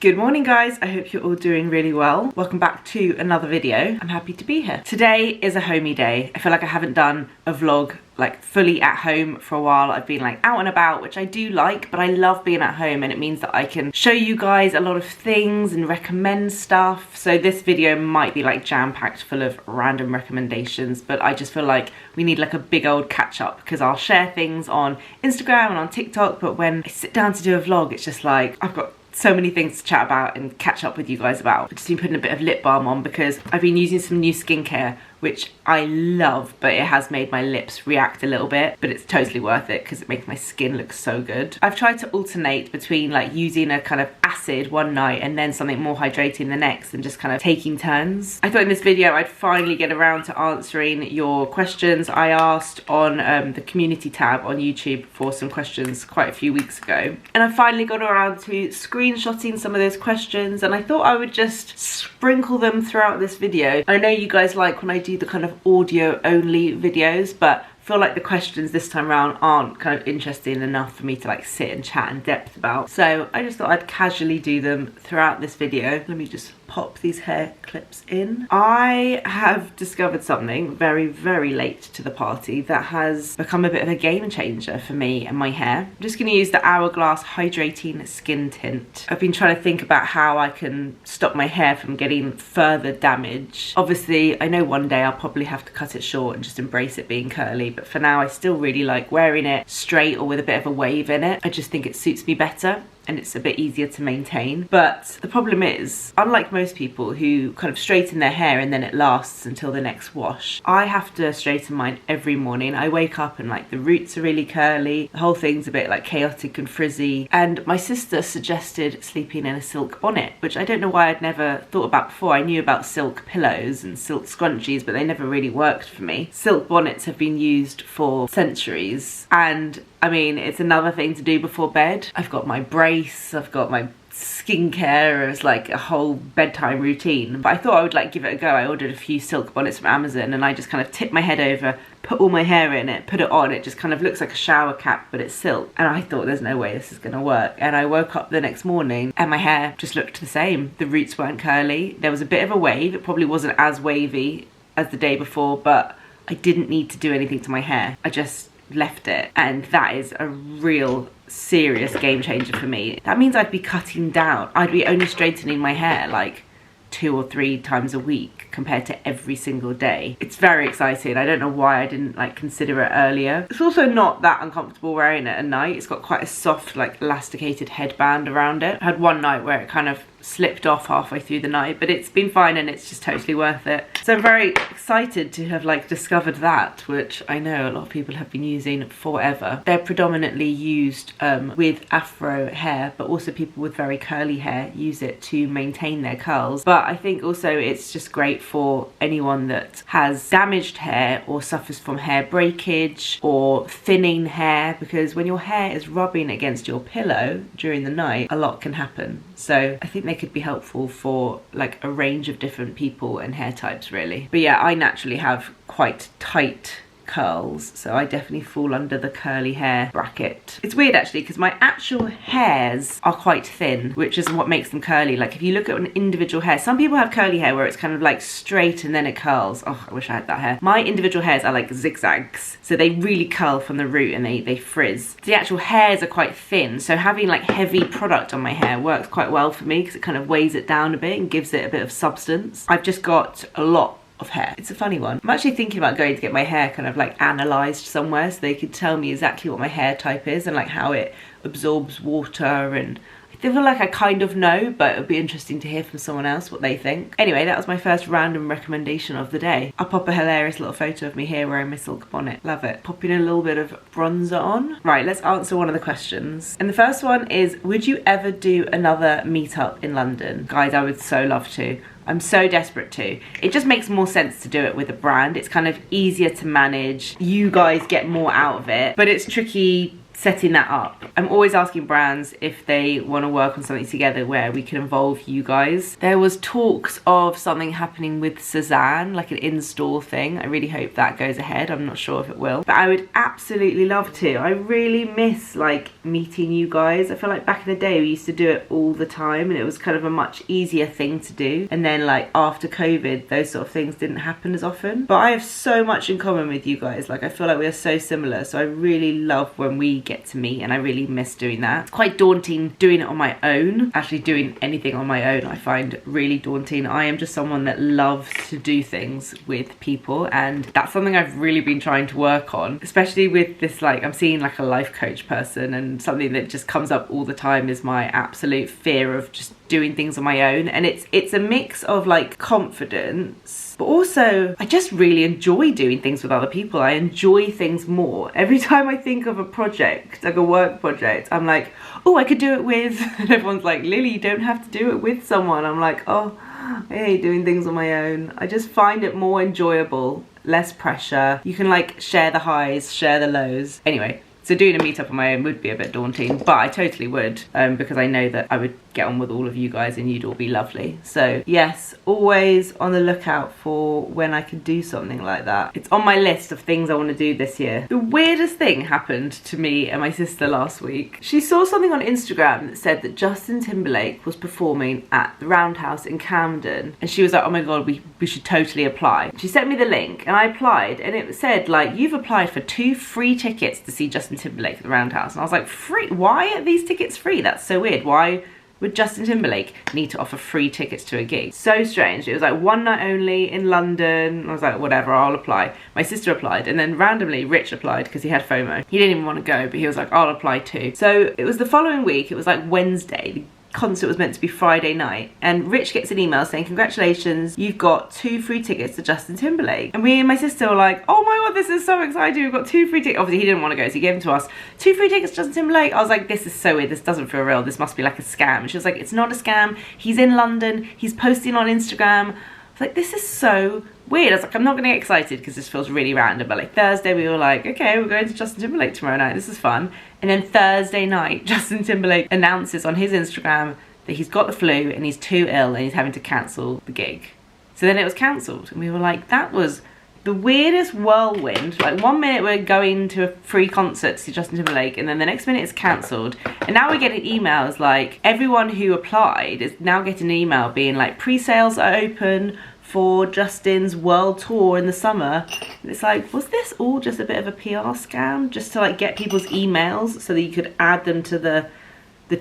Good morning guys, I hope you're all doing really well. Welcome back to another video. I'm happy to be here. Today is a homey day. I feel like I haven't done a vlog like fully at home for a while. I've been like out and about, which I do like, but I love being at home and it means that I can show you guys a lot of things and recommend stuff. So this video might be like jam-packed full of random recommendations, but I just feel like we need like a big old catch up because I'll share things on Instagram and on TikTok, but when I sit down to do a vlog, it's just like I've got so many things to chat about and catch up with you guys about. I've just been putting a bit of lip balm on because I've been using some new skincare, which I love, but it has made my lips react a little bit, but it's totally worth it because it makes my skin look so good. I've tried to alternate between like using a kind of acid one night and then something more hydrating the next and just kind of taking turns. I thought in this video I'd finally get around to answering your questions. I asked on the community tab on YouTube for some questions quite a few weeks ago, and I finally got around to screenshotting some of those questions, and I thought I would just sprinkle them throughout this video. I know you guys like when I do the kind of audio only videos, but I feel like the questions this time around aren't kind of interesting enough for me to like sit and chat in depth about. So I just thought I'd casually do them throughout this video. Let me just pop these hair clips in. I have discovered something very late to the party that has become a bit of a game changer for me and my hair. I'm just going to use the Hourglass Hydrating Skin Tint. I've been trying to think about how I can stop my hair from getting further damage. Obviously, I know one day I'll probably have to cut it short and just embrace it being curly, but for now I still really like wearing it straight or with a bit of a wave in it. I just think it suits me better and it's a bit easier to maintain. But the problem is, unlike most people who kind of straighten their hair and then it lasts until the next wash, I have to straighten mine every morning. I wake up and like the roots are really curly, the whole thing's a bit like chaotic and frizzy. And my sister suggested sleeping in a silk bonnet, which I don't know why I'd never thought about before. I knew about silk pillows and silk scrunchies, but they never really worked for me. Silk bonnets have been used for centuries, and I mean, it's another thing to do before bed. I've got my brace, I've got my skincare as like a whole bedtime routine, but I thought I would like give it a go. I ordered a few silk bonnets from Amazon and I just kind of tip my head over, put all my hair in it, put it on. It just kind of looks like a shower cap, but it's silk. And I thought there's no way this is gonna work. And I woke up the next morning and my hair just looked the same. The roots weren't curly. There was a bit of a wave. It probably wasn't as wavy as the day before, but I didn't need to do anything to my hair. I just left it, and that is a real serious game changer for me. That means I'd be cutting down. I'd be only straightening my hair like 2 or 3 times a week compared to every single day. It's very exciting. I don't know why I didn't like consider it earlier. It's also not that uncomfortable wearing it at night. It's got quite a soft like elasticated headband around it. I had one night where it kind of slipped off halfway through the night, but it's been fine and it's just totally worth it. So I'm very excited to have like discovered that, which I know a lot of people have been using forever. They're predominantly used with afro hair, but also people with very curly hair use it to maintain their curls. But I think also it's just great for anyone that has damaged hair or suffers from hair breakage or thinning hair, because when your hair is rubbing against your pillow during the night, a lot can happen. So I think they could be helpful for like a range of different people and hair types really. But yeah, I naturally have quite tight curls, so I definitely fall under the curly hair bracket. It's weird actually because my actual hairs are quite thin, which is what makes them curly. Like if you look at an individual hair, some people have curly hair where it's kind of like straight and then it curls. Oh, I wish I had that hair. My individual hairs are like zigzags, so they really curl from the root and they frizz. The actual hairs are quite thin, so having like heavy product on my hair works quite well for me because it kind of weighs it down a bit and gives it a bit of substance. I've just got a lot of hair. It's a funny one. I'm actually thinking about going to get my hair kind of like analysed somewhere so they could tell me exactly what my hair type is and like how it absorbs water, and I feel like I kind of know, but it would be interesting to hear from someone else what they think. Anyway, that was my first random recommendation of the day. I'll pop a hilarious little photo of me here wearing my silk bonnet. Love it. Popping a little bit of bronzer on. Right, let's answer one of the questions. And the first one is, would you ever do another meetup in London? Guys, I would so love to. I'm so desperate to. It just makes more sense to do it with a brand. It's kind of easier to manage. You guys get more out of it, but it's tricky setting that up. I'm always asking brands if they want to work on something together where we can involve you guys. There was talks of something happening with Suzanne, like an in-store thing. I really hope that goes ahead. I'm not sure if it will, but I would absolutely love to. I really miss like meeting you guys. I feel like back in the day we used to do it all the time and it was kind of a much easier thing to do. And then like after COVID, those sort of things didn't happen as often. But I have so much in common with you guys. Like I feel like we are so similar. So I really love when we get to meet and I really miss doing that. It's quite daunting doing it on my own. Actually doing anything on my own I find really daunting. I am just someone that loves to do things with people and that's something I've really been trying to work on, especially with this, like I'm seeing like a life coach person, and something that just comes up all the time is my absolute fear of just doing things on my own. And it's a mix of like confidence, but also I just really enjoy doing things with other people. I enjoy things more. Every time I think of a project, like a work project, I'm like, oh, I could do it with, and everyone's like, Lily, you don't have to do it with someone. I'm like, oh, I hate doing things on my own. I just find it more enjoyable, less pressure. You can like share the highs, share the lows. Anyway, so doing a meetup on my own would be a bit daunting, but I totally would, because I know that I would get on with all of you guys and you'd all be lovely. So yes, always on the lookout for when I can do something like that. It's on my list of things I want to do this year. The weirdest thing happened to me and my sister last week. She saw something on Instagram that said that Justin Timberlake was performing at the Roundhouse in Camden, and she was like, oh my god, we should totally apply. She sent me the link and I applied, and it said like, you've applied for 2 free tickets to see Justin Timberlake at the Roundhouse. And I was like, free? Why are these tickets free? That's so weird. Why would Justin Timberlake need to offer free tickets to a gig? So strange. It was like one night only in London. I was like, whatever, I'll apply. My sister applied, and then randomly Rich applied because he had FOMO. He didn't even want to go, but he was like, I'll apply too. So it was the following week. It was like Wednesday. The concert was meant to be Friday night, and Rich gets an email saying, congratulations, you've got 2 free tickets to Justin Timberlake. And me and my sister were like, oh my god, this is so exciting, we've got 2 free tickets. Obviously he didn't want to go, so he gave them to us. 2 free tickets to Justin Timberlake. I was like, this is so weird, this doesn't feel real, this must be like a scam. And she was like, it's not a scam, he's in London, he's posting on Instagram. I was like, this is so weird. I was like, I'm not gonna get excited because this feels really random. But like Thursday we were like, okay, we're going to Justin Timberlake tomorrow night, this is fun. And then Thursday night, Justin Timberlake announces on his Instagram that he's got the flu and he's too ill and he's having to cancel the gig. So then it was cancelled, and we were like, that was the weirdest whirlwind. Like 1 minute we're going to a free concert to see Justin Timberlake, and then the next minute it's cancelled. And now we're getting emails like, everyone who applied is now getting an email being like, pre-sales are open for Justin's world tour in the summer. And it's like, was this all just a bit of a PR scam just to like get people's emails so that you could add them to the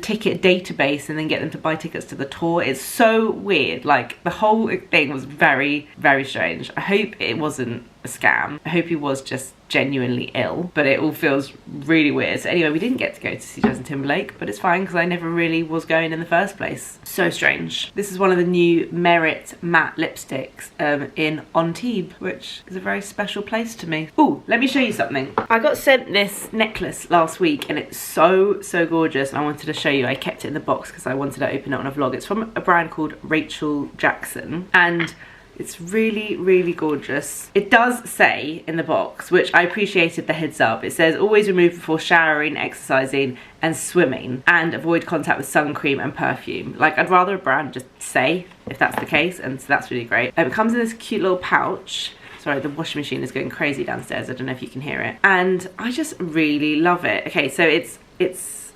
ticket database and then get them to buy tickets to the tour? It's so weird. Like the whole thing was very, very strange. I hope it wasn't a scam. I hope he was just genuinely ill, but it all feels really weird. So anyway, we didn't get to go to see Justin Timberlake, but it's fine because I never really was going in the first place. So strange. This is one of the new Merit matte lipsticks in Antibes, which is a very special place to me. Oh, let me show you something. I got sent this necklace last week and it's so, so gorgeous, and I wanted to show you. I kept it in the box because I wanted to open it on a vlog. It's from a brand called Rachel Jackson, and it's really, really gorgeous. It does say in the box, which I appreciated the heads up, it says always remove before showering, exercising and swimming, and avoid contact with sun cream and perfume. Like, I'd rather a brand just say if that's the case, and so that's really great. It comes in this cute little pouch. Sorry, the washing machine is going crazy downstairs. I don't know if you can hear it. And I just really love it. Okay, so it's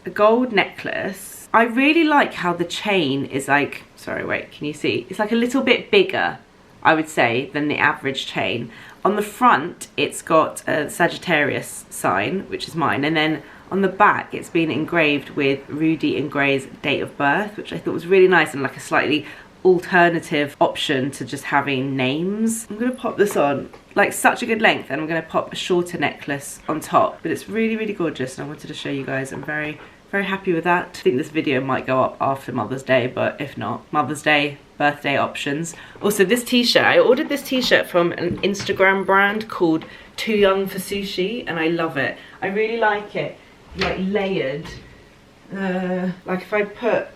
a gold necklace. I really like how the chain is like, sorry, wait, can you see? It's like a little bit bigger, I would say, than the average chain. On the front, it's got a Sagittarius sign, which is mine, and then on the back, it's been engraved with Rudy and Gray's date of birth, which I thought was really nice and like a slightly alternative option to just having names. I'm gonna pop this on, like such a good length, and I'm gonna pop a shorter necklace on top, but it's really, really gorgeous, and I wanted to show you guys. I'm very, very happy with that. I think this video might go up after Mother's Day, but if not, Mother's Day, birthday options. Also, this t-shirt, I ordered this t-shirt from an Instagram brand called Too Young for Sushi, and I love it. I really like it, like layered. Like if I put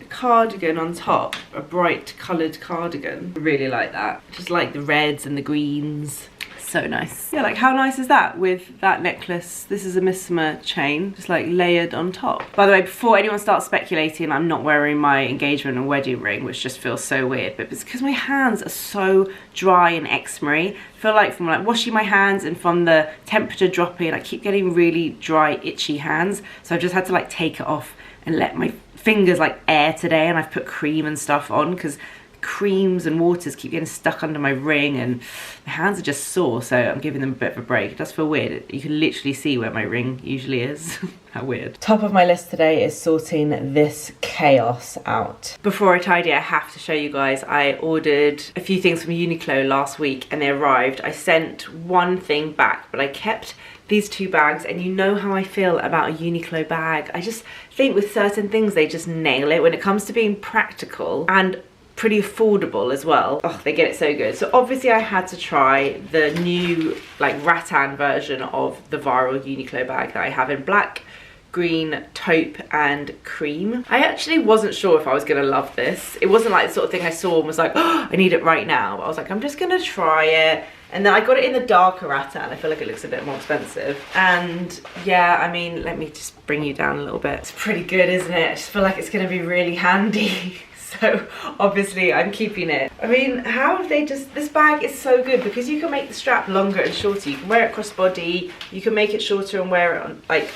a cardigan on top, a bright coloured cardigan, I really like that. Just like the reds and the greens. So nice. Yeah, like how nice is that with that necklace? This is a Missima chain, just like layered on top. By the way, before anyone starts speculating, I'm not wearing my engagement and wedding ring, which just feels so weird, but it's because my hands are so dry and eczema-y. I feel like from like washing my hands and from the temperature dropping, I keep getting really dry, itchy hands. So I've just had to like take it off and let my fingers like air today, and I've put cream and stuff on because creams and waters keep getting stuck under my ring and my hands are just sore, so I'm giving them a bit of a break. It does feel weird. You can literally see where my ring usually is. How weird. Top of my list today is sorting this chaos out. Before I tidy, I have to show you guys, I ordered a few things from Uniqlo last week and they arrived. I sent one thing back, but I kept these 2 bags, and you know how I feel about a Uniqlo bag. I just think with certain things they just nail it when it comes to being practical and pretty affordable as well. Oh, they get it so good. So obviously I had to try the new like rattan version of the viral Uniqlo bag that I have in black, green, taupe and cream. I actually wasn't sure if I was gonna love this. It wasn't like the sort of thing I saw and was like, oh, I need it right now. But I was like, I'm just gonna try it. And then I got it in the darker rattan. I feel like it looks a bit more expensive. And yeah, I mean, let me just bring you down a little bit. It's pretty good, isn't it? I just feel like it's gonna be really handy. So obviously I'm keeping it. I mean, how have they just, this bag is so good because you can make the strap longer and shorter. You can wear it crossbody, you can make it shorter and wear it on like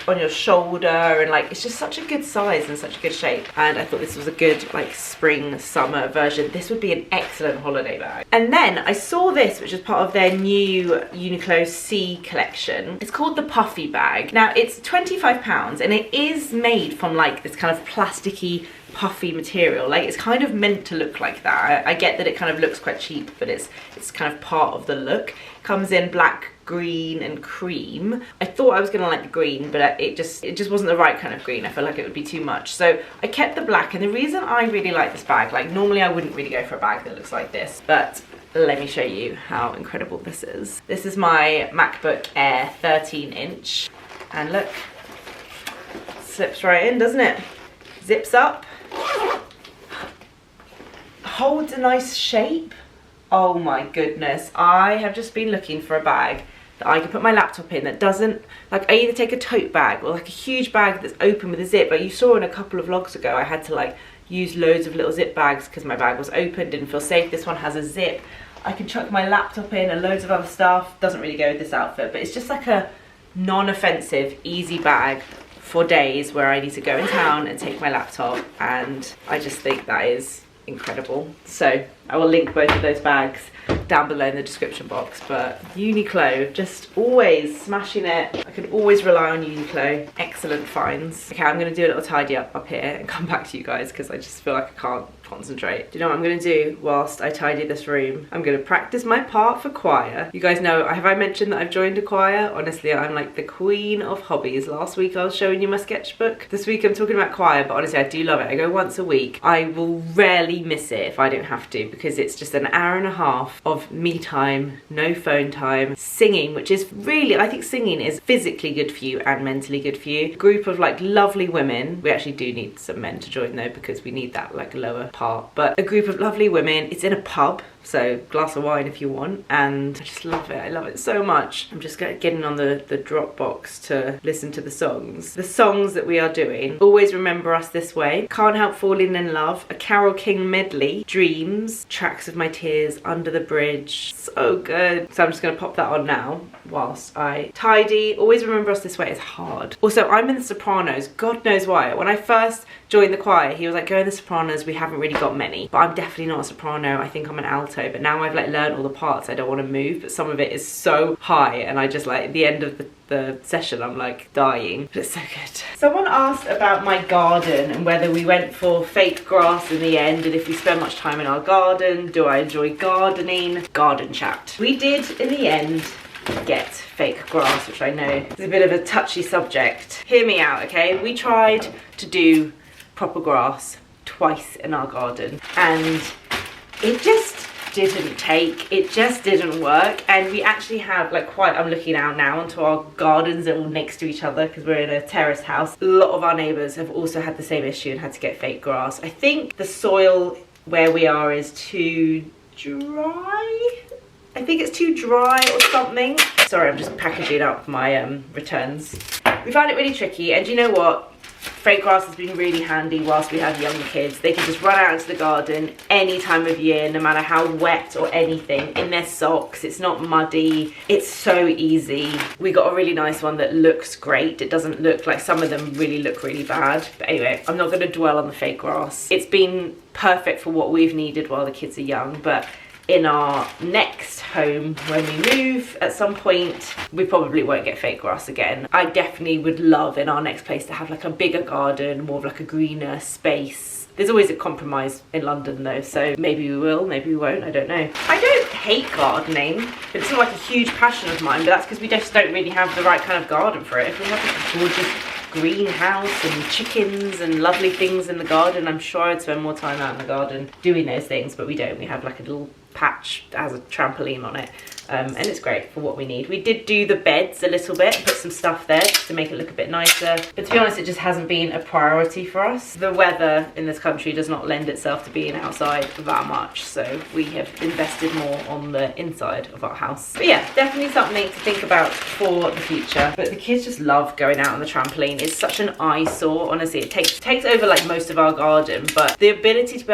on your shoulder, and like it's just such a good size and such a good shape. And I thought this was a good like spring summer version. This would be an excellent holiday bag. And then I saw this, which is part of their new Uniqlo C collection. It's called the Puffy bag. Now it's £25 and it is made from like this kind of plasticky puffy material. Like it's kind of meant to look like that. I get that it kind of looks quite cheap, but it's kind of part of the look. It comes in black, green and cream. I thought I was gonna like the green, but it just wasn't the right kind of green. I felt like it would be too much, so I kept the black. And the reason I really like this bag, like normally I wouldn't really go for a bag that looks like this, but let me show you how incredible this is. This is my MacBook Air 13-inch, and look, slips right in, doesn't it? Zips up, holds a nice shape. Oh my goodness, I have just been looking for a bag that I can put my laptop in that doesn't, like I either take a tote bag or like a huge bag that's open with a zip. Like you saw in a couple of vlogs ago, I had to like use loads of little zip bags because my bag was open, didn't feel safe. This one has a zip. I can chuck my laptop in and loads of other stuff. Doesn't really go with this outfit, but it's just like a non-offensive, easy bag for days where I need to go in town and take my laptop, and I just think that is incredible. So I will link both of those bags down below in the description box. But Uniqlo, just always smashing it. I can always rely on Uniqlo. Excellent finds. Okay, I'm gonna do a little tidy up here and come back to you guys because I just feel like I can't concentrate. Do you know what I'm gonna do whilst I tidy this room? I'm gonna practice my part for choir. You guys know, have I mentioned that I've joined a choir? Honestly, I'm like the queen of hobbies. Last week I was showing you my sketchbook. This week I'm talking about choir, but honestly I do love it. I go once a week. I will rarely miss it if I don't have to, because it's just an hour and a half of me time, no phone time, singing, which is really, I think singing is physically good for you and mentally good for you. A group of like lovely women. We actually do need some men to join though, because we need that like lower part, but a group of lovely women. It's in a pub, so glass of wine if you want, and I just love it. I love it so much. I'm just getting on the Dropbox to listen to the songs. The songs that we are doing: Always Remember Us This Way, Can't Help Falling in Love, a Carole King medley, Dreams, Tracks of My Tears, Under the Bridge. So good. So I'm just gonna pop that on now whilst I tidy. Always Remember Us This Way is hard. Also, I'm in the sopranos. God knows why. When I first joined the choir, he was like, go in the sopranos, we haven't really got many. But I'm definitely not a soprano. I think I'm an alto. But now I've like learned all the parts I don't want to move, but some of it is so high, and I just like at the end of the session I'm like dying, but it's so good. Someone asked about my garden and whether we went for fake grass in the end, and if we spend much time in our garden. Do I enjoy gardening? Garden chat. We did in the end get fake grass, which I know is a bit of a touchy subject. Hear me out, okay? We tried to do proper grass twice in our garden, and it just didn't take. It just didn't work. And we actually have like quite, I'm looking out now onto our gardens, they're all next to each other because we're in a terrace house. A lot of our neighbours have also had the same issue and had to get fake grass. I think the soil where we are is too dry. I think it's too dry or something. Sorry, I'm just packaging up my returns. We found it really tricky, and you know what? Fake grass has been really handy whilst we have younger kids. They can just run out into the garden any time of year, no matter how wet or anything, in their socks. It's not muddy. It's so easy. We got a really nice one that looks great. It doesn't look like, some of them really look really bad. But anyway, I'm not going to dwell on the fake grass. It's been perfect for what we've needed while the kids are young, but in our next home, when we move at some point, we probably won't get fake grass again. I definitely would love in our next place to have like a bigger garden, more of like a greener space. There's always a compromise in London though, so maybe we will, maybe we won't, I don't know. I don't hate gardening. It's not like a huge passion of mine, but that's because we just don't really have the right kind of garden for it. If we have like a gorgeous greenhouse and chickens and lovely things in the garden, I'm sure I'd spend more time out in the garden doing those things, but we don't. We have like a little patch that has a trampoline on it, and it's great for what we need. We did do the beds a little bit, put some stuff there just to make it look a bit nicer, but to be honest, it just hasn't been a priority for us. The weather in this country does not lend itself to being outside that much, so we have invested more on the inside of our house. But yeah, definitely something to think about for the future. But the kids just love going out on the trampoline. It's such an eyesore, honestly. It takes over like most of our garden, but the ability to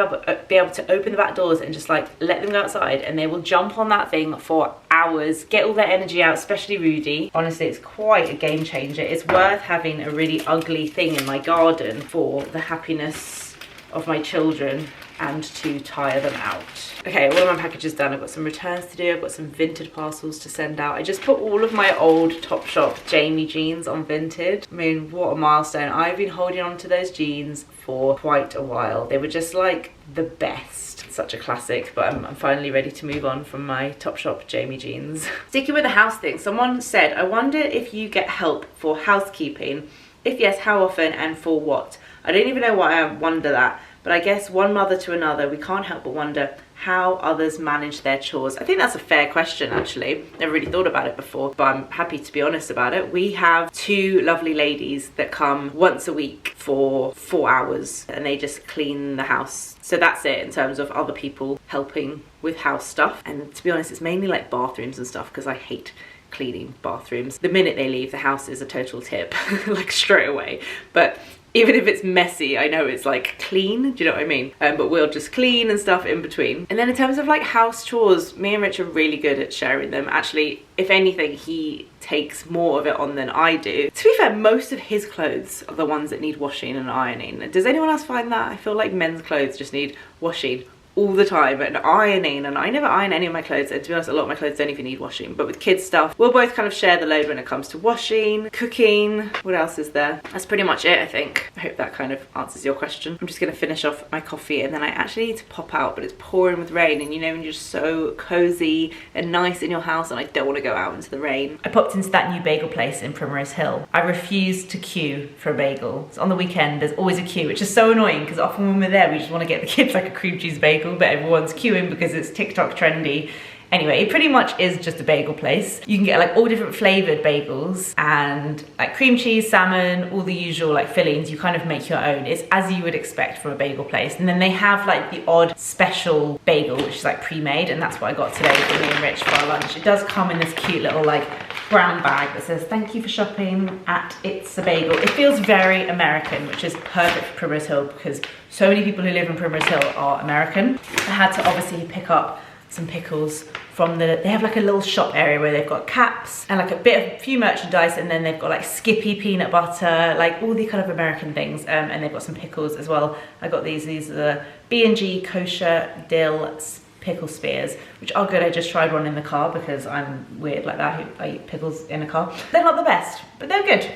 be able to open the back doors and just like let them go outside, and they will jump on that thing for hours, get all their energy out, especially Rudy. Honestly, it's quite a game changer. It's worth having a really ugly thing in my garden for the happiness of my children and to tire them out. Okay, all of my packages done. I've got some returns to do. I've got some Vinted parcels to send out. I just put all of my old Topshop Jamie jeans on Vinted. I mean, what a milestone. I've been holding on to those jeans for quite a while. They were just like the best. Such a classic, but I'm finally ready to move on from my Topshop Jamie jeans. Sticking with the house thing, someone said, I wonder if you get help for housekeeping. If yes, how often and for what? I don't even know why I wonder that, but I guess one mother to another, we can't help but wonder how others manage their chores. I think that's a fair question, actually. Never really thought about it before, but I'm happy to be honest about it. We have two lovely ladies that come once a week for 4 hours, and they just clean the house. So that's it in terms of other people helping with house stuff. And to be honest, it's mainly like bathrooms and stuff, because I hate cleaning bathrooms. The minute they leave, the house is a total tip, like straight away. But even if it's messy, I know it's like clean, do you know what I mean? But we'll just clean and stuff in between. And then in terms of like house chores, me and Rich are really good at sharing them. Actually, if anything, he takes more of it on than I do. To be fair, most of his clothes are the ones that need washing and ironing. Does anyone else find that? I feel like men's clothes just need washing all the time and ironing, and I never iron any of my clothes, and to be honest, a lot of my clothes don't even need washing. But with kids stuff, we'll both kind of share the load when it comes to washing, cooking. What else is there? That's pretty much it, I think. I hope that kind of answers your question. I'm just gonna finish off my coffee, and then I actually need to pop out, but it's pouring with rain, and you know when you're just so cozy and nice in your house, and I don't want to go out into the rain. I popped into that new bagel place in Primrose Hill. I refuse to queue for a bagel. So on the weekend there's always a queue, which is so annoying because often when we're there we just want to get the kids like a cream cheese bagel, but everyone's queuing because it's TikTok trendy. Anyway, it pretty much is just a bagel place. You can get like all different flavored bagels and like cream cheese, salmon, all the usual like fillings. You kind of make your own. It's as you would expect from a bagel place. And then they have like the odd special bagel, which is like pre-made, and that's what I got today for me and Rich for our lunch. It does come in this cute little like brown bag that says thank you for shopping at It's a Bagel. It feels very American, which is perfect for Primrose Hill because so many people who live in Primrose Hill are American. I had to obviously pick up some pickles from they have like a little shop area where they've got caps and like a few merchandise, and then they've got like Skippy peanut butter, like all the kind of American things, and they've got some pickles as well. I got these are the B&G kosher dill pickle spears, which are good. I just tried one in the car because I'm weird like that, who I eat pickles in a car. They're not the best, but they're good.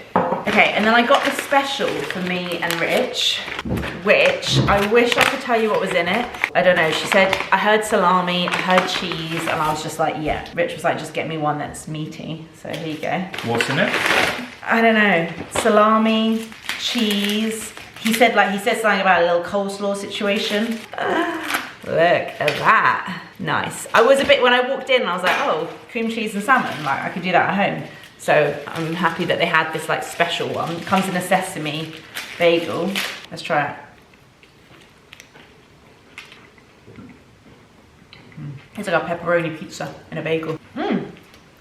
Okay, and then I got the special for me and Rich, which I wish I could tell you what was in it. I don't know, she said, I heard salami, I heard cheese, and I was just like, yeah. Rich was like, just get me one that's meaty. So here you go. What's in it? I don't know, salami, cheese. He said something about a little coleslaw situation. Look at that. Nice. I was a bit, when I walked in, I was like, oh, cream cheese and salmon. Like, I could do that at home. So I'm happy that they had this like special one. It comes in a sesame bagel. Let's try it. It's like a pepperoni pizza in a bagel. Mmm,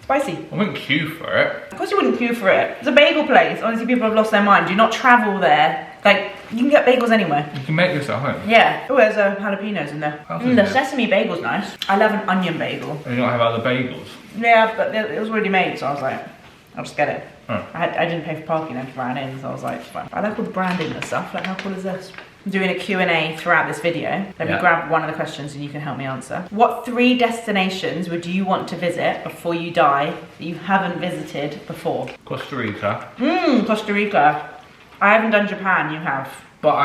spicy. I wouldn't queue for it. Of course you wouldn't queue for it. It's a bagel place. Honestly, people have lost their mind. Do not travel there. Like, you can get bagels anywhere. You can make this at home. Yeah. Oh, there's jalapenos in there. The sesame bagel's nice. I love an onion bagel. And you don't have other bagels? Yeah, but it was already made, so I was like, I'll just get it. Oh. I didn't pay for parking, I just ran in, so I was like, it's fine. I like all the branding and stuff. Like, how cool is this? I'm doing a Q&A throughout this video. Let me grab one of the questions and you can help me answer. What 3 destinations would you want to visit before you die that you haven't visited before? Costa Rica. Costa Rica. I haven't done Japan, you have. But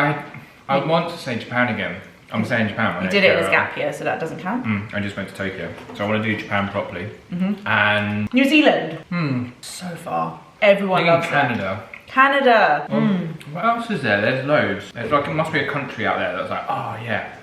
I want to say Japan again. I'm saying Japan. You did it in this gap year, so that doesn't count. I just went to Tokyo. So I want to do Japan properly. And New Zealand. So far. Everyone loves Canada. Canada. What else is there? There's loads. There's like, it must be a country out there that's like, oh yeah.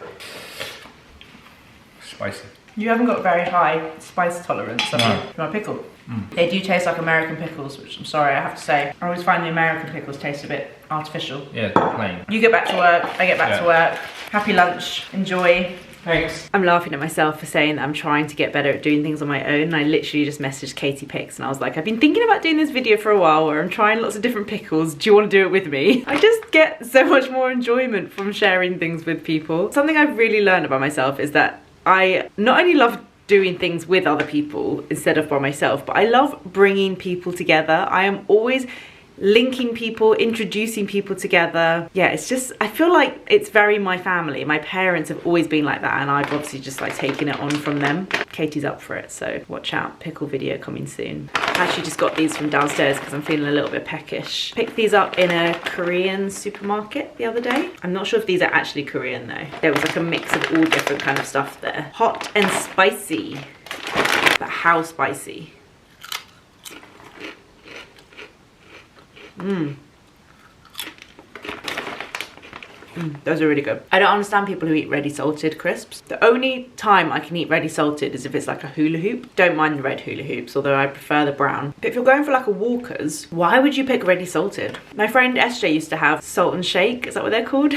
Spicy. You haven't got very high spice tolerance, have you? My pickle. They do taste like American pickles, which I'm sorry, I have to say. I always find the American pickles taste a bit artificial. Yeah, it's plain. You get back to work, I get back to work. Happy lunch, enjoy. Thanks. I'm laughing at myself for saying that I'm trying to get better at doing things on my own. I literally just messaged Katie Picks and I was like, I've been thinking about doing this video for a while where I'm trying lots of different pickles. Do you want to do it with me? I just get so much more enjoyment from sharing things with people. Something I've really learned about myself is that I not only love doing things with other people instead of by myself, but I love bringing people together. I am always linking people, introducing people together. Yeah, it's just, I feel like it's very my family. My parents have always been like that and I've obviously just like taken it on from them. Katie's up for it, so watch out, pickle video coming soon. I actually just got these from downstairs because I'm feeling a little bit peckish. Picked these up in a Korean supermarket the other day. I'm not sure if these are actually Korean though. There was like a mix of all different kind of stuff there. Hot and spicy, but how spicy? Those are really good. I don't understand people who eat ready salted crisps. The only time I can eat ready salted is if it's like a hula hoop. Don't mind the red hula hoops, although I prefer the brown. But if you're going for like a Walker's, why would you pick ready salted? My friend SJ used to have salt and shake, is that what they're called?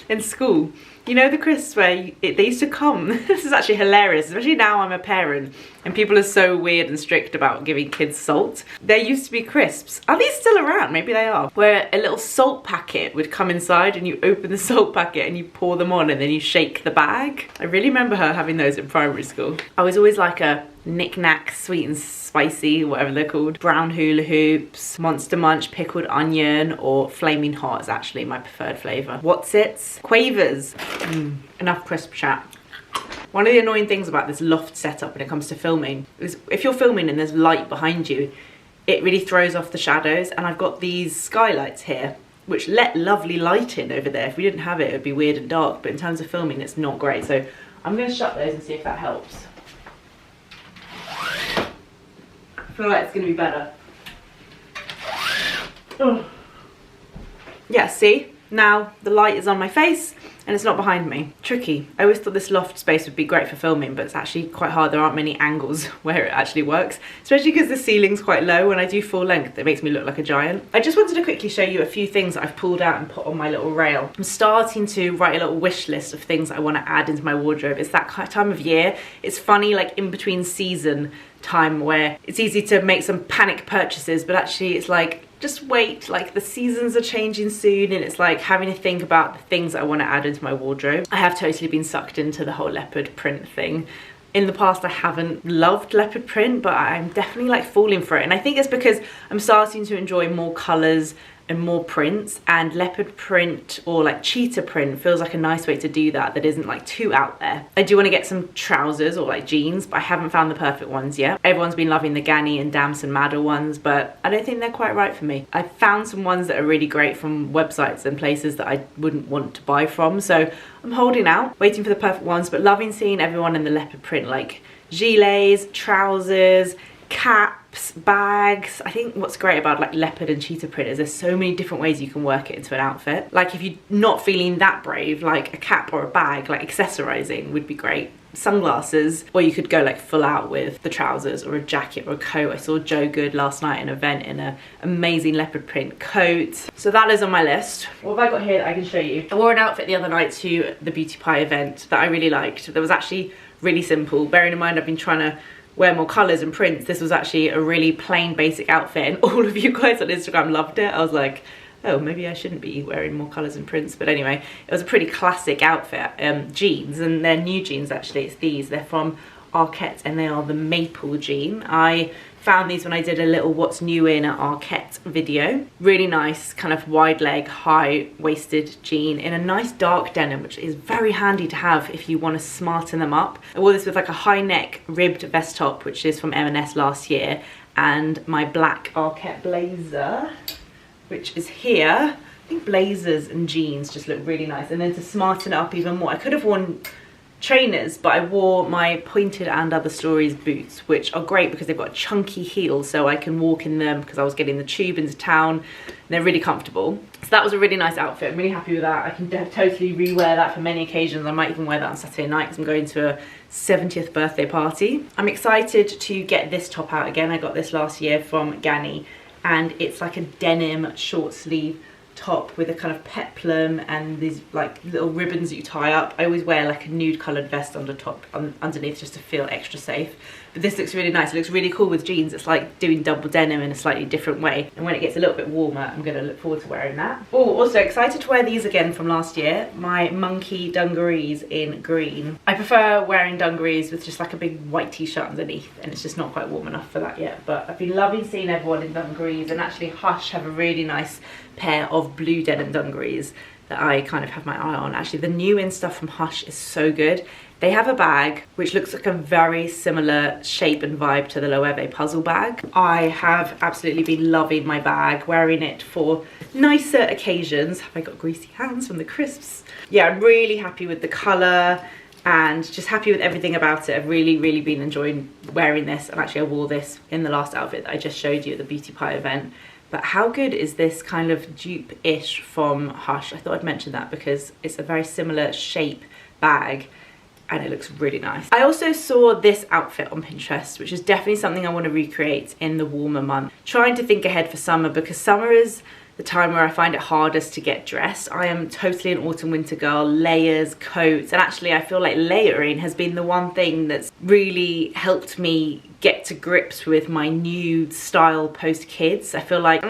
In school. You know the crisps where they used to come. This is actually hilarious, especially now I'm a parent and people are so weird and strict about giving kids salt. There used to be crisps. Are these still around? Maybe they are. Where a little salt packet would come inside and you open the salt packet and you pour them on and then you shake the bag. I really remember her having those in primary school. I was always like a knick-knack, sweet and spicy, whatever they're called. Brown hula hoops, Monster Munch, pickled onion, or flaming hot is actually my preferred flavour. What's-its? Quavers. Enough crisp chat. One of the annoying things about this loft setup when it comes to filming is if you're filming and there's light behind you, it really throws off the shadows, and I've got these skylights here which let lovely light in over there. If we didn't have it, it would be weird and dark, but in terms of filming it's not great. So I'm going to shut those and see if that helps. I feel like it's going to be better. Oh. Yeah, see? Now the light is on my face and it's not behind me. Tricky. I always thought this loft space would be great for filming, but it's actually quite hard. There aren't many angles where it actually works, especially because the ceiling's quite low. When I do full length, it makes me look like a giant. I just wanted to quickly show you a few things that I've pulled out and put on my little rail. I'm starting to write a little wish list of things I want to add into my wardrobe. It's that time of year. It's funny, like in between season time where it's easy to make some panic purchases, but actually it's like, just wait, like the seasons are changing soon, and it's like having to think about the things I want to add into my wardrobe. I have totally been sucked into the whole leopard print thing. In the past I haven't loved leopard print, but I'm definitely like falling for it, and I think it's because I'm starting to enjoy more colours and more prints, and leopard print or like cheetah print feels like a nice way to do that isn't like too out there. I do want to get some trousers or like jeans, but I haven't found the perfect ones yet. Everyone's been loving the Ganni and Damson Madder ones, but I don't think they're quite right for me. I've found some ones that are really great from websites and places that I wouldn't want to buy from, so I'm holding out, waiting for the perfect ones, but loving seeing everyone in the leopard print, like gilets, trousers, caps, bags. I think what's great about like leopard and cheetah print is there's so many different ways you can work it into an outfit. Like if you're not feeling that brave, like a cap or a bag, like accessorizing would be great. Sunglasses, or you could go like full out with the trousers or a jacket or a coat. I saw Joe Good last night in an event in an amazing leopard print coat. So that is on my list. What have I got here that I can show you? I wore an outfit the other night to the beauty pie event that I really liked. That was actually really simple. Bearing in mind I've been trying to wear more colours and prints, this was actually a really plain basic outfit, and all of you guys on Instagram loved it. I was like, oh, maybe I shouldn't be wearing more colours and prints. But anyway, it was a pretty classic outfit. Jeans, and they're new jeans actually. It's these. They're from Arquette, and they are the maple jean. I found these when I did a little what's new in at Arquette video. Really nice, kind of wide leg, high waisted jean in a nice dark denim, which is very handy to have if you want to smarten them up. I wore this with like a high neck ribbed vest top, which is from M&S last year, and my black Arquette blazer, which is here. I think blazers and jeans just look really nice. And then to smarten it up even more, I could have worn trainers, but I wore my Pointed and Other Stories boots, which are great because they've got chunky heels, so I can walk in them because I was getting the tube into town. They're really comfortable. So that was a really nice outfit. I'm really happy with that. I can totally re-wear that for many occasions. I might even wear that on Saturday night because I'm going to a 70th birthday party. I'm excited to get this top out again. I got this last year from Ganni, and it's like a denim short sleeve top with a kind of peplum and these like little ribbons that you tie up. I always wear like a nude coloured vest underneath just to feel extra safe. But this looks really nice. It looks really cool with jeans. It's like doing double denim in a slightly different way. And when it gets a little bit warmer, I'm going to look forward to wearing that. Oh, also excited to wear these again from last year. My monkey dungarees in green. I prefer wearing dungarees with just like a big white t-shirt underneath, and it's just not quite warm enough for that yet. But I've been loving seeing everyone in dungarees, and actually Hush have a really nice pair of blue denim dungarees that I kind of have my eye on. Actually, the new in stuff from Hush is so good. They have a bag which looks like a very similar shape and vibe to the Loewe puzzle bag. I have absolutely been loving my bag, wearing it for nicer occasions. Have I got greasy hands from the crisps? Yeah, I'm really happy with the colour and just happy with everything about it. I've really been enjoying wearing this, and actually I wore this in the last outfit that I just showed you at the beauty pie event. But how good is this kind of dupe-ish from Hush? I thought I'd mention that because it's a very similar shape bag and it looks really nice. I also saw this outfit on Pinterest, which is definitely something I want to recreate in the warmer month. Trying to think ahead for summer, because summer is the time where I find it hardest to get dressed. I am totally an autumn winter girl, layers, coats, and actually I feel like layering has been the one thing that's really helped me get to grips with my new style post kids. I feel like,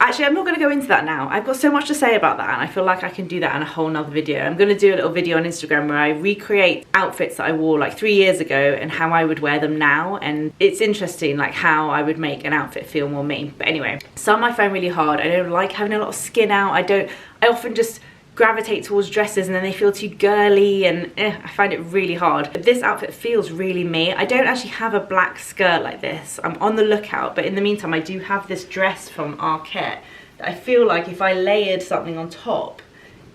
actually I'm not gonna go into that now. I've got so much to say about that, and I feel like I can do that in a whole nother video. I'm gonna do a little video on Instagram where I recreate outfits that I wore like 3 years ago and how I would wear them now, and it's interesting like how I would make an outfit feel more me. But anyway, some I find really hard. I don't like having a lot of skin out. I often just gravitate towards dresses and then they feel too girly, and I find it really hard. But this outfit feels really me. I don't actually have a black skirt like this. I'm on the lookout, but in the meantime I do have this dress from Arquette that I feel like if I layered something on top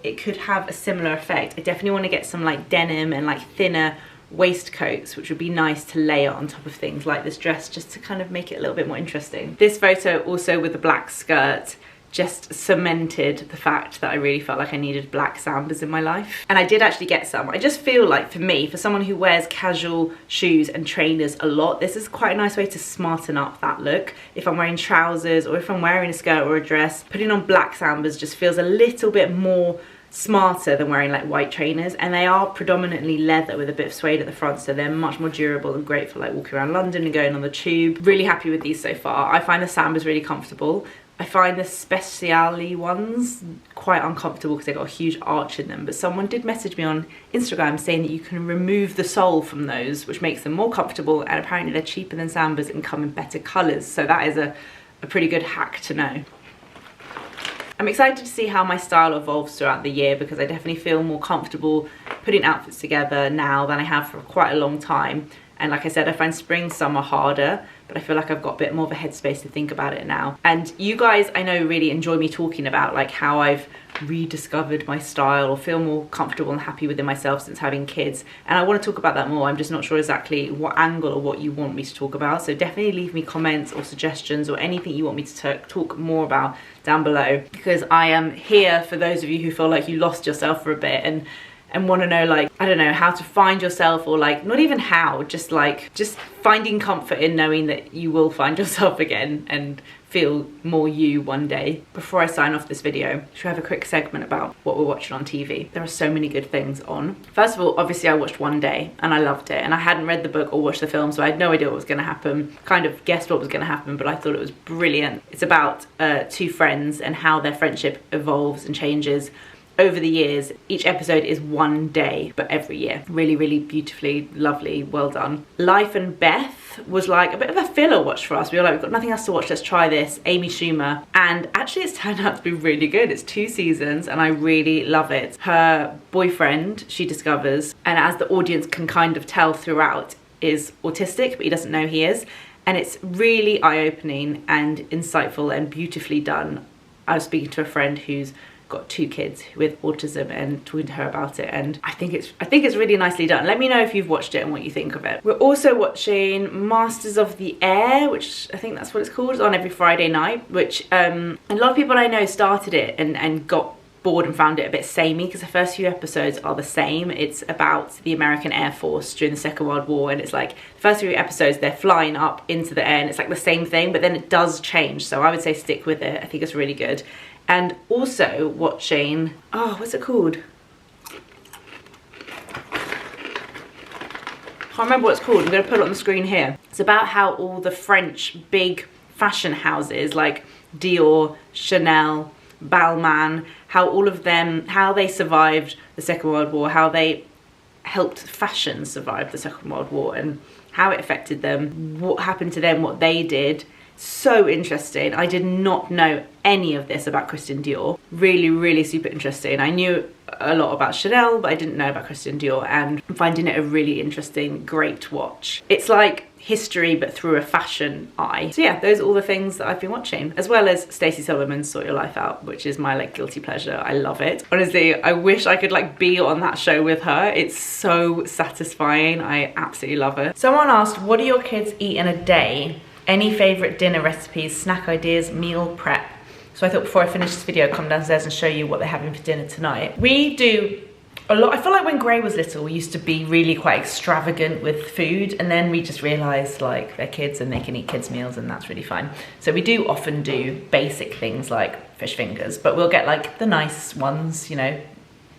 it could have a similar effect. I definitely want to get some like denim and like thinner waistcoats, which would be nice to layer on top of things like this dress, just to kind of make it a little bit more interesting. This photo also with the black skirt just cemented the fact that I really felt like I needed black sambas in my life. And I did actually get some. I just feel like for me, for someone who wears casual shoes and trainers a lot, this is quite a nice way to smarten up that look. If I'm wearing trousers or if I'm wearing a skirt or a dress, putting on black sambas just feels a little bit more smarter than wearing like white trainers, and they are predominantly leather with a bit of suede at the front, so they're much more durable and great for like walking around London and going on the tube. Really happy with these so far. I find the sambas really comfortable. I find the Speciale ones quite uncomfortable because they've got a huge arch in them, but someone did message me on Instagram saying that you can remove the sole from those, which makes them more comfortable, and apparently they're cheaper than sambas and come in better colours, so that is a pretty good hack to know. I'm excited to see how my style evolves throughout the year, because I definitely feel more comfortable putting outfits together now than I have for quite a long time. And like I said, I find spring, summer harder, but I feel like I've got a bit more of a headspace to think about it now. And you guys, I know, really enjoy me talking about like how I've rediscovered my style or feel more comfortable and happy within myself since having kids, and I want to talk about that more. I'm just not sure exactly what angle or what you want me to talk about, so definitely leave me comments or suggestions or anything you want me to talk more about down below, because I am here for those of you who feel like you lost yourself for a bit and want to know, like, I don't know, how to find yourself, or like not even how, just finding comfort in knowing that you will find yourself again and feel more you one day. Before I sign off this video, should I have a quick segment about what we're watching on TV? There are so many good things on. First of all, obviously I watched One Day and I loved it, and I hadn't read the book or watched the film, so I had no idea what was going to happen. Kind of guessed what was going to happen, but I thought it was brilliant. It's about two friends and how their friendship evolves and changes over the years. Each episode is one day, but every year. Really, really beautifully, lovely, well done. Life and Beth was like a bit of a filler watch for us. We were like, we've got nothing else to watch, let's try this. Amy Schumer. And actually it's turned out to be really good. It's 2 seasons and I really love it. Her boyfriend, she discovers, and as the audience can kind of tell throughout, is autistic, but he doesn't know he is. And it's really eye-opening and insightful and beautifully done. I was speaking to a friend who's got 2 kids with autism and talking to her about it, and I think it's really nicely done. Let me know if you've watched it and what you think of it. We're also watching Masters of the Air, which I think that's what it's called. It's on every Friday night, which a lot of people I know started it and got bored and found it a bit samey, because the first few episodes are the same. It's about the American Air Force during the Second World War, and it's like the first few episodes they're flying up into the air and it's like the same thing, but then it does change. So I would say stick with it. I think it's really good. And also watching, oh, what's it called? Can't remember what it's called. I'm going to put it on the screen here. It's about how all the French big fashion houses like Dior, Chanel, Balmain, how all of them, how they survived the Second World War, how they helped fashion survive the Second World War and how it affected them, what happened to them, what they did. So interesting. I did not know any of this about Christian Dior. Really, really super interesting. I knew a lot about Chanel, but I didn't know about Christian Dior, and I'm finding it a really interesting, great watch. It's like history but through a fashion eye. So yeah, those are all the things that I've been watching, as well as Stacey Solomon's Sort Your Life Out, which is my like guilty pleasure. I love it. Honestly, I wish I could like be on that show with her. It's so satisfying. I absolutely love it. Someone asked, what do your kids eat in a day? Any favourite dinner recipes, snack ideas, meal prep? So I thought before I finish this video, I'd come downstairs and show you what they're having for dinner tonight. We do a lot. I feel like when Gray was little, we used to be really quite extravagant with food, and then we just realised like they're kids and they can eat kids meals, and that's really fine. So we do often do basic things like fish fingers, but we'll get like the nice ones, you know,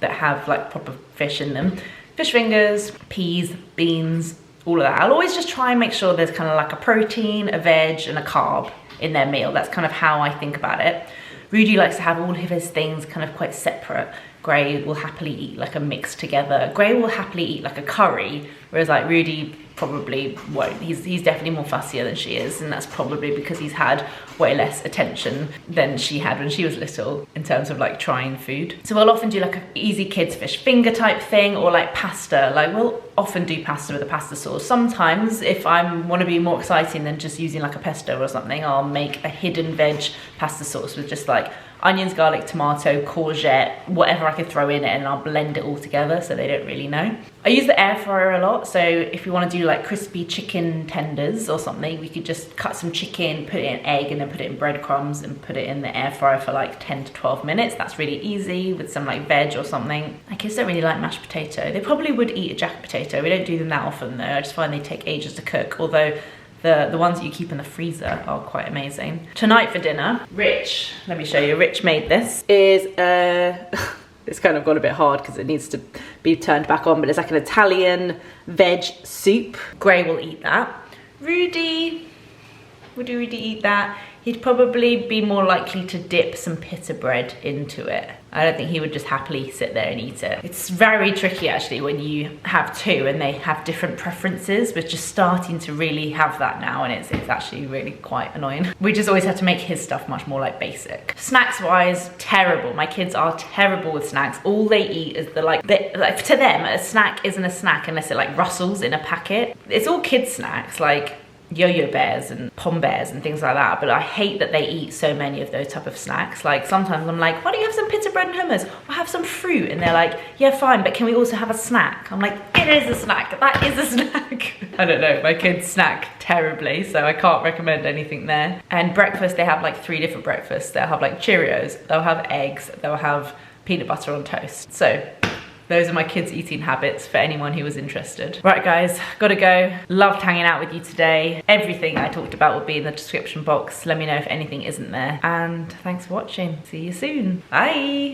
that have like proper fish in them. Fish fingers, peas, beans, all of that. I'll always just try and make sure there's kind of like a protein, a veg and a carb in their meal. That's kind of how I think about it. Rudy likes to have all of his things kind of quite separate. Gray will happily eat like a mix together. Gray will happily eat like a curry, whereas like Rudy probably won't. He's definitely more fussier than she is, and that's probably because he's had way less attention than she had when she was little in terms of like trying food. So we'll often do like an easy kids fish finger type thing, or like pasta. Like we'll often do pasta with a pasta sauce. Sometimes if I want to be more exciting than just using like a pesto or something, I'll make a hidden veg pasta sauce with just like onions, garlic, tomato, courgette, whatever I could throw in it, and I'll blend it all together so they don't really know. I use the air fryer a lot, so if you want to do like crispy chicken tenders or something, we could just cut some chicken, put it in egg, and then put it in breadcrumbs and put it in the air fryer for like 10 to 12 minutes. That's really easy with some like veg or something. My kids don't really like mashed potato. They probably would eat a jacket potato. We don't do them that often though. I just find they take ages to cook, although the ones that you keep in the freezer are quite amazing. Tonight for dinner, Rich, let me show you, Rich made this, is it's kind of got a bit hard because it needs to be turned back on, but it's like an Italian veg soup. Gray will eat that. Rudy, would Rudy eat that? He'd probably be more likely to dip some pita bread into it. I don't think he would just happily sit there and eat it. It's very tricky actually when you have two and they have different preferences. We're just starting to really have that now, and it's actually really quite annoying. We just always have to make his stuff much more like basic. Snacks wise, terrible. My kids are terrible with snacks. All they eat is like to them, a snack isn't a snack unless it like rustles in a packet. It's all kids snacks, like yo-yo bears and pom bears and things like that, but I hate that they eat so many of those type of snacks. Like sometimes I'm like, why don't you have some pizza bread and hummus or have some fruit? And they're like, yeah fine, but can we also have a snack? I'm like, it is a snack, that is a snack. I don't know, my kids snack terribly, so I can't recommend anything there. And breakfast, they have like 3 different breakfasts. They'll have like Cheerios, they'll have eggs, they'll have peanut butter on toast. So those are my kids' eating habits for anyone who was interested. Right guys, gotta go. Loved hanging out with you today. Everything I talked about will be in the description box. Let me know if anything isn't there. And thanks for watching. See you soon. Bye.